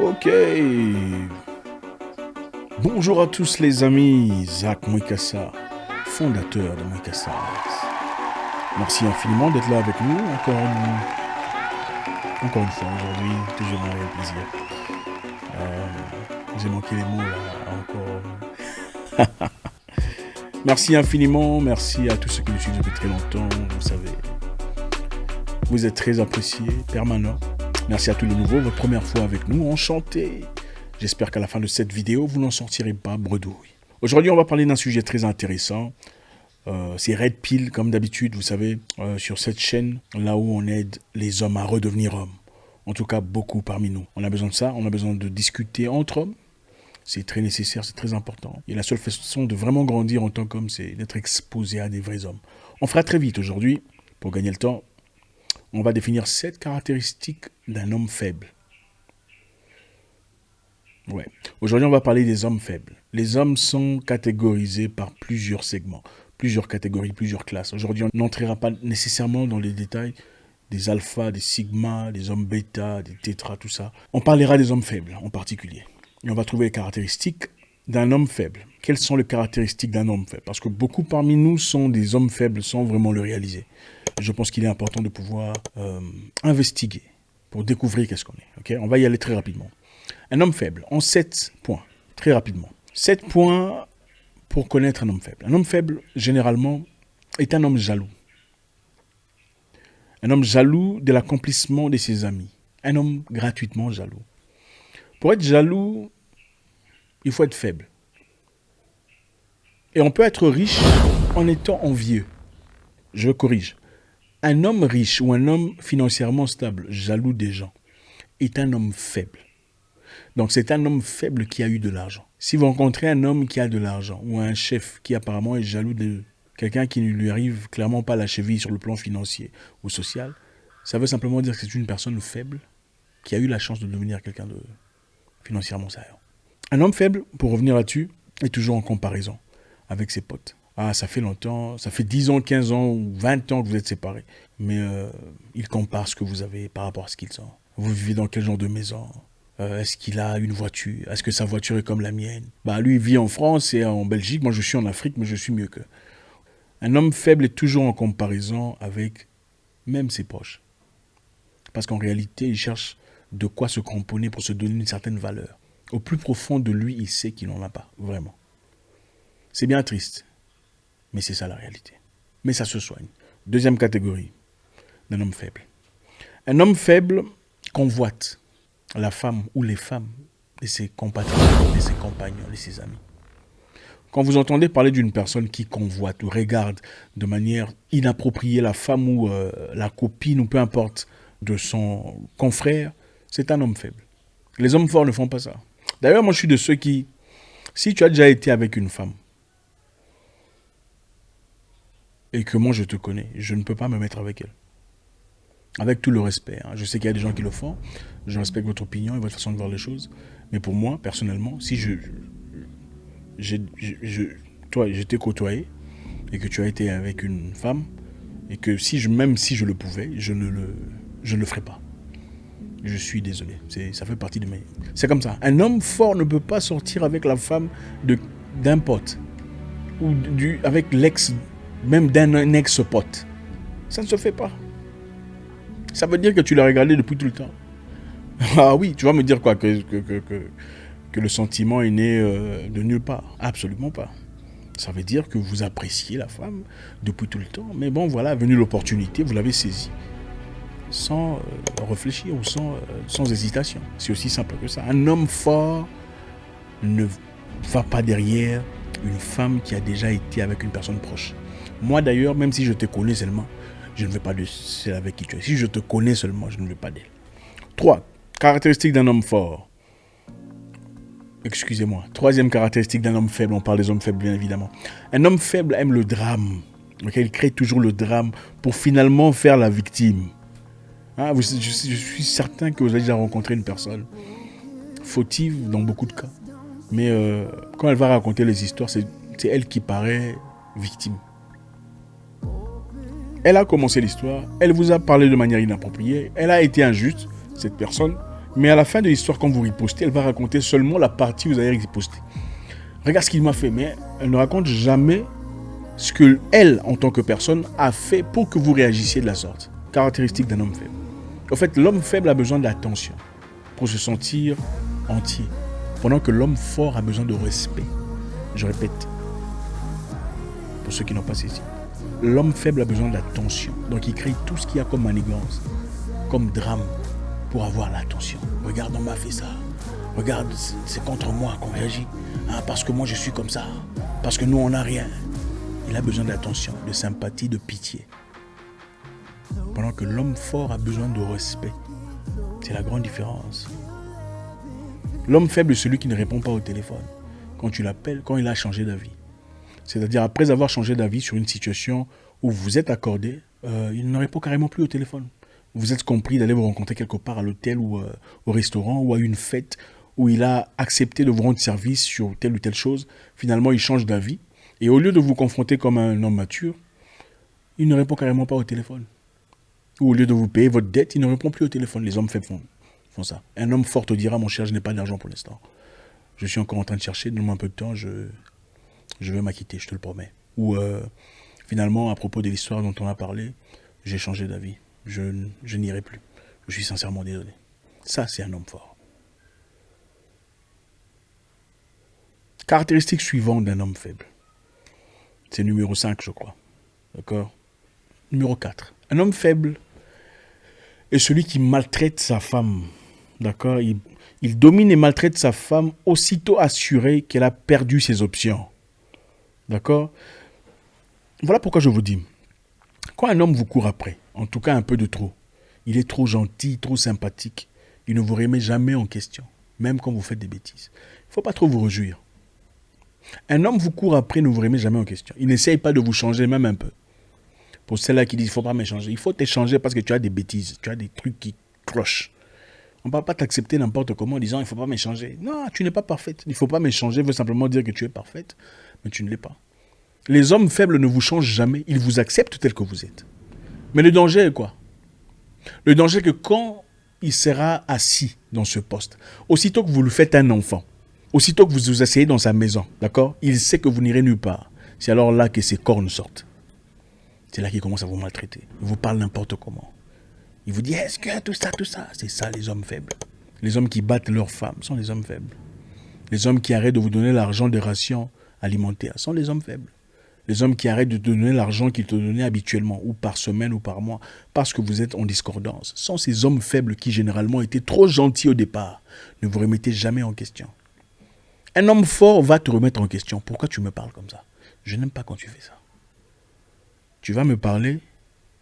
Ok. Bonjour à tous les amis, Zach Mwikassa, fondateur de Mwikassa. Merci infiniment d'être là avec nous, encore une fois aujourd'hui, toujours un réel plaisir. J'ai manqué les mots là, encore. Merci infiniment, merci à tous ceux qui nous suivent depuis très longtemps, vous savez. Vous êtes très appréciés, permanents. Merci à tous les nouveaux, votre première fois avec nous, enchanté. J'espère qu'à la fin de cette vidéo, vous n'en sortirez pas bredouille. Aujourd'hui, on va parler d'un sujet très intéressant. C'est Red Pill, comme d'habitude, vous savez, sur cette chaîne, là où on aide les hommes à redevenir hommes. En tout cas, beaucoup parmi nous. On a besoin de ça, on a besoin de discuter entre hommes. C'est très nécessaire, c'est très important. Et la seule façon de vraiment grandir en tant qu'homme, c'est d'être exposé à des vrais hommes. On fera très vite aujourd'hui, pour gagner le temps. On va définir 7 caractéristiques d'un homme faible. Ouais. Aujourd'hui, on va parler des hommes faibles. Les hommes sont catégorisés par plusieurs segments, plusieurs catégories, plusieurs classes. Aujourd'hui, on n'entrera pas nécessairement dans les détails des alphas, des sigmas, des hommes bêta, des tétras, tout ça. On parlera des hommes faibles en particulier. Et on va trouver les caractéristiques d'un homme faible. Quelles sont les caractéristiques d'un homme faible? Parce que beaucoup parmi nous sont des hommes faibles sans vraiment le réaliser. Je pense qu'il est important de pouvoir investiguer pour découvrir qu'est-ce qu'on est. Okay, on va y aller très rapidement. Un homme faible, en 7 points, très rapidement. 7 points pour connaître un homme faible. Un homme faible, généralement, est un homme jaloux. Un homme jaloux de l'accomplissement de ses amis. Un homme gratuitement jaloux. Pour être jaloux, il faut être faible. Et on peut être riche en étant envieux. Je corrige. Un homme riche ou un homme financièrement stable, jaloux des gens, est un homme faible. Donc c'est un homme faible qui a eu de l'argent. Si vous rencontrez un homme qui a de l'argent ou un chef qui apparemment est jaloux de quelqu'un qui ne lui arrive clairement pas la cheville sur le plan financier ou social, ça veut simplement dire que c'est une personne faible qui a eu la chance de devenir quelqu'un de financièrement sérieux. Un homme faible, pour revenir là-dessus, est toujours en comparaison avec ses potes. Ah, ça fait longtemps, ça fait 10 ans, 15 ans ou 20 ans que vous êtes séparés. Mais il compare ce que vous avez par rapport à ce qu'ils ont. Vous vivez dans quel genre de maison? Est-ce qu'il a une voiture? Est-ce que sa voiture est comme la mienne? Bah, lui, il vit en France et en Belgique. Moi, je suis en Afrique, mais je suis mieux qu'eux. Un homme faible est toujours en comparaison avec même ses proches. Parce qu'en réalité, il cherche de quoi se cramponner pour se donner une certaine valeur. Au plus profond de lui, il sait qu'il n'en a pas, vraiment. C'est bien triste, mais c'est ça la réalité. Mais ça se soigne. Deuxième catégorie d'un homme faible. Un homme faible convoite la femme ou les femmes de ses compatriotes, de ses compagnons, de ses amis. Quand vous entendez parler d'une personne qui convoite ou regarde de manière inappropriée la femme ou la copine ou peu importe de son confrère, c'est un homme faible. Les hommes forts ne font pas ça. D'ailleurs, moi je suis de ceux qui, si tu as déjà été avec une femme et que moi je te connais, je ne peux pas me mettre avec elle. Avec tout le respect. Hein. Je sais qu'il y a des gens qui le font. Je respecte votre opinion et votre façon de voir les choses. Mais pour moi, personnellement, si toi, je t'ai côtoyé et que tu as été avec une femme et que même si je le pouvais, je ne le ferais pas. Je suis désolé. Ça fait partie de mes... C'est comme ça. Un homme fort ne peut pas sortir avec la femme d'un pote ou avec l'ex, même d'un ex-pote. Ça ne se fait pas. Ça veut dire que tu l'as regardé depuis tout le temps. Ah oui, tu vas me dire quoi que le sentiment est né de nulle part. Absolument pas. Ça veut dire que vous appréciez la femme depuis tout le temps. Mais bon, voilà, venue l'opportunité, vous l'avez saisie. Sans réfléchir ou sans hésitation. C'est aussi simple que ça. Un homme fort ne va pas derrière une femme qui a déjà été avec une personne proche. Moi d'ailleurs, même si je te connais seulement, je ne veux pas de celle avec qui tu es. Si je te connais seulement, je ne veux pas d'elle. 3. Caractéristiques d'un homme fort. Excusez-moi. Troisième caractéristique d'un homme faible. On parle des hommes faibles, bien évidemment. Un homme faible aime le drame. Okay? Il crée toujours le drame pour finalement faire la victime. Hein, je suis certain que vous avez déjà rencontré une personne fautive dans beaucoup de cas. Mais quand elle va raconter les histoires, c'est elle qui paraît victime. Elle a commencé l'histoire, elle vous a parlé de manière inappropriée, elle a été injuste, cette personne, Mais à la fin de l'histoire, quand vous ripostez, elle va raconter seulement la partie où vous avez riposté. Regarde ce qu'il m'a fait, mais elle ne raconte jamais ce que elle, en tant que personne, a fait pour que vous réagissiez de la sorte. Caractéristique d'un homme faible. En fait, l'homme faible a besoin d'attention pour se sentir entier, pendant que l'homme fort a besoin de respect. Je répète, pour ceux qui n'ont pas saisi. L'homme faible a besoin d'attention, donc il crée tout ce qu'il y a comme manigance, comme drame, pour avoir l'attention. Regarde, on m'a fait ça. Regarde, c'est contre moi qu'on réagit. Ah, parce que moi je suis comme ça. Parce que nous on n'a rien. Il a besoin d'attention, de sympathie, de pitié. Pendant que l'homme fort a besoin de respect. C'est la grande différence. L'homme faible est celui qui ne répond pas au téléphone quand tu l'appelles, quand il a changé d'avis. C'est-à-dire après avoir changé d'avis sur une situation où vous êtes accordé, il ne répond carrément plus au téléphone. Vous êtes compris d'aller vous rencontrer quelque part à l'hôtel ou au restaurant ou à une fête où il a accepté de vous rendre service sur telle ou telle chose. Finalement, il change d'avis. Et au lieu de vous confronter comme un homme mature, il ne répond carrément pas au téléphone. Ou au lieu de vous payer votre dette, il ne répond plus au téléphone. Les hommes faibles font ça. Un homme fort te dira, mon cher, je n'ai pas d'argent pour l'instant. Je suis encore en train de chercher, donne-moi un peu de temps, je vais m'acquitter, je te le promets. Ou finalement, à propos de l'histoire dont on a parlé, j'ai changé d'avis. Je n'irai plus. Je suis sincèrement désolé. Ça, c'est un homme fort. Caractéristique suivante d'un homme faible. C'est numéro 5, je crois. D'accord? Numéro 4. Un homme faible est celui qui maltraite sa femme. D'accord? Il domine et maltraite sa femme aussitôt assuré qu'elle a perdu ses options. D'accord? Voilà pourquoi je vous dis. Quand un homme vous court après, en tout cas un peu de trop, il est trop gentil, trop sympathique, il ne vous remet jamais en question, même quand vous faites des bêtises. Il ne faut pas trop vous réjouir. Un homme vous court après, ne vous remet jamais en question. Il n'essaye pas de vous changer même un peu. Pour celles-là qui disent, il ne faut pas m'échanger. Il faut t'échanger parce que tu as des bêtises, tu as des trucs qui clochent. On ne va pas t'accepter n'importe comment en disant, il ne faut pas m'échanger. Non, tu n'es pas parfaite. Il ne faut pas m'échanger, veut simplement dire que tu es parfaite, mais tu ne l'es pas. Les hommes faibles ne vous changent jamais, ils vous acceptent tel que vous êtes. Mais le danger est quoi? Le danger est que quand il sera assis dans ce poste, aussitôt que vous lui faites un enfant, aussitôt que vous vous asseyez dans sa maison, d'accord, il sait que vous n'irez nulle part. C'est alors là que ses cornes sortent. C'est là qu'il commence à vous maltraiter. Il vous parle n'importe comment. Il vous dit, est-ce que tout ça, c'est ça les hommes faibles. Les hommes qui battent leurs femmes sont les hommes faibles. Les hommes qui arrêtent de vous donner l'argent des rations alimentaires sont les hommes faibles. Les hommes qui arrêtent de te donner l'argent qu'ils te donnaient habituellement, ou par semaine ou par mois, parce que vous êtes en discordance, sont ces hommes faibles qui généralement étaient trop gentils au départ. Ne vous remettez jamais en question. Un homme fort va te remettre en question. Pourquoi tu me parles comme ça? Je n'aime pas quand tu fais ça. Tu vas me parler,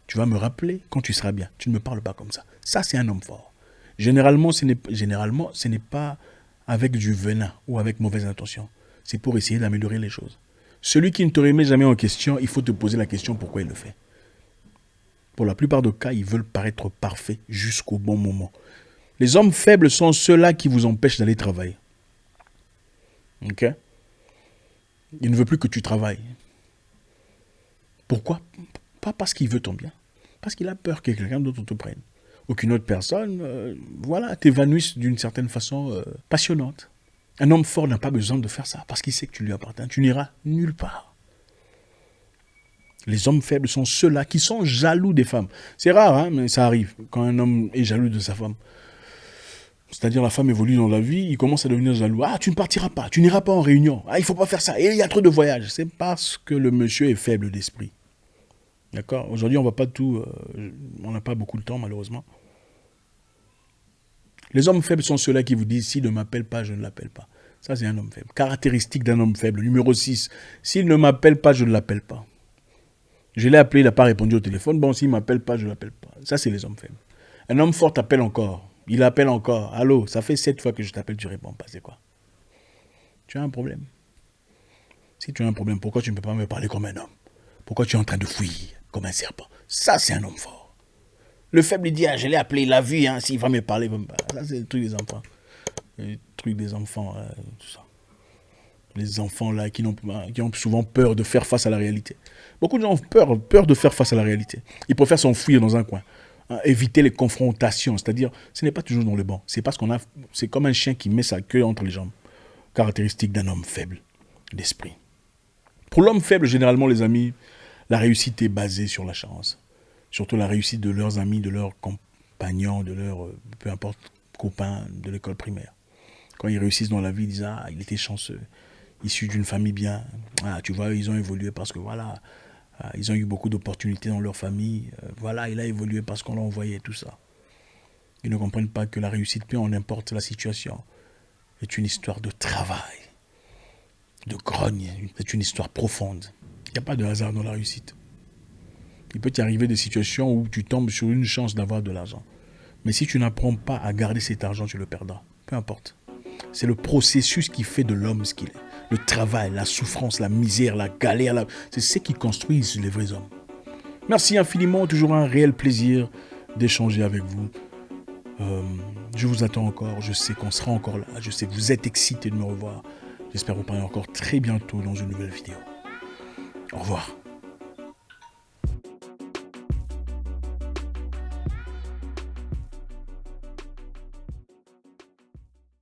tu vas me rappeler quand tu seras bien. Tu ne me parles pas comme ça. Ça, c'est un homme fort. Généralement, ce n'est pas avec du venin ou avec mauvaise intention. C'est pour essayer d'améliorer les choses. Celui qui ne te remet jamais en question, il faut te poser la question pourquoi il le fait. Pour la plupart des cas, ils veulent paraître parfaits jusqu'au bon moment. Les hommes faibles sont ceux-là qui vous empêchent d'aller travailler. Ok? Il ne veut plus que tu travailles. Pourquoi? Pas parce qu'il veut ton bien. Parce qu'il a peur que quelqu'un d'autre te prenne. Ou qu'une autre personne, t'évanouisse d'une certaine façon passionnante. Un homme fort n'a pas besoin de faire ça parce qu'il sait que tu lui appartiens. Tu n'iras nulle part. Les hommes faibles sont ceux-là qui sont jaloux des femmes. C'est rare, hein, mais ça arrive quand un homme est jaloux de sa femme. C'est-à-dire la femme évolue dans la vie, il commence à devenir jaloux. Ah, tu ne partiras pas, tu n'iras pas en réunion. Ah, il ne faut pas faire ça. Et il y a trop de voyages. C'est parce que le monsieur est faible d'esprit. D'accord? Aujourd'hui, on va pas tout... on n'a pas beaucoup de temps, malheureusement. Les hommes faibles sont ceux-là qui vous disent, s'il ne m'appelle pas, je ne l'appelle pas. Ça, c'est un homme faible. Caractéristique d'un homme faible. Numéro 6. S'il ne m'appelle pas, je ne l'appelle pas. Je l'ai appelé, il n'a pas répondu au téléphone. Bon, s'il ne m'appelle pas, je ne l'appelle pas. Ça, c'est les hommes faibles. Un homme fort t'appelle encore. Il appelle encore. Allô, ça fait 7 fois que je t'appelle, tu ne réponds pas. C'est quoi? Tu as un problème. Si tu as un problème, pourquoi tu ne peux pas me parler comme un homme? Pourquoi tu es en train de fuir comme un serpent? Ça, c'est un homme fort. Le faible, il dit, ah, je l'ai appelé, il a vu, hein, s'il va me parler, il va me parler. Ça, c'est le truc des enfants. Le truc des enfants, tout ça. Les enfants là qui ont souvent peur de faire face à la réalité. Beaucoup de gens ont peur de faire face à la réalité. Ils préfèrent s'enfuir dans un coin. Éviter les confrontations, c'est-à-dire, ce n'est pas toujours dans le bon. C'est parce qu'on a, c'est comme un chien qui met sa queue entre les jambes. Caractéristique d'un homme faible d'esprit. Pour l'homme faible, généralement, les amis, la réussite est basée sur la chance. Surtout la réussite de leurs amis, de leurs compagnons, de leurs, peu importe, copains de l'école primaire. Quand ils réussissent dans la vie, ils disent « Ah, il était chanceux, issu d'une famille bien. Ah, tu vois, ils ont évolué parce que voilà, ils ont eu beaucoup d'opportunités dans leur famille. Voilà, il a évolué parce qu'on l'a envoyé, tout ça. » Ils ne comprennent pas que la réussite, peu en importe la situation, est une histoire de travail, de grogne, c'est une histoire profonde. Il n'y a pas de hasard dans la réussite. Il peut y arriver des situations où tu tombes sur une chance d'avoir de l'argent. Mais si tu n'apprends pas à garder cet argent, tu le perdras. Peu importe. C'est le processus qui fait de l'homme ce qu'il est. Le travail, la souffrance, la misère, la galère, c'est ce qui construisent les vrais hommes. Merci infiniment, toujours un réel plaisir d'échanger avec vous. Je vous attends encore, je sais qu'on sera encore là, je sais que vous êtes excités de me revoir. J'espère vous parler encore très bientôt dans une nouvelle vidéo. Au revoir.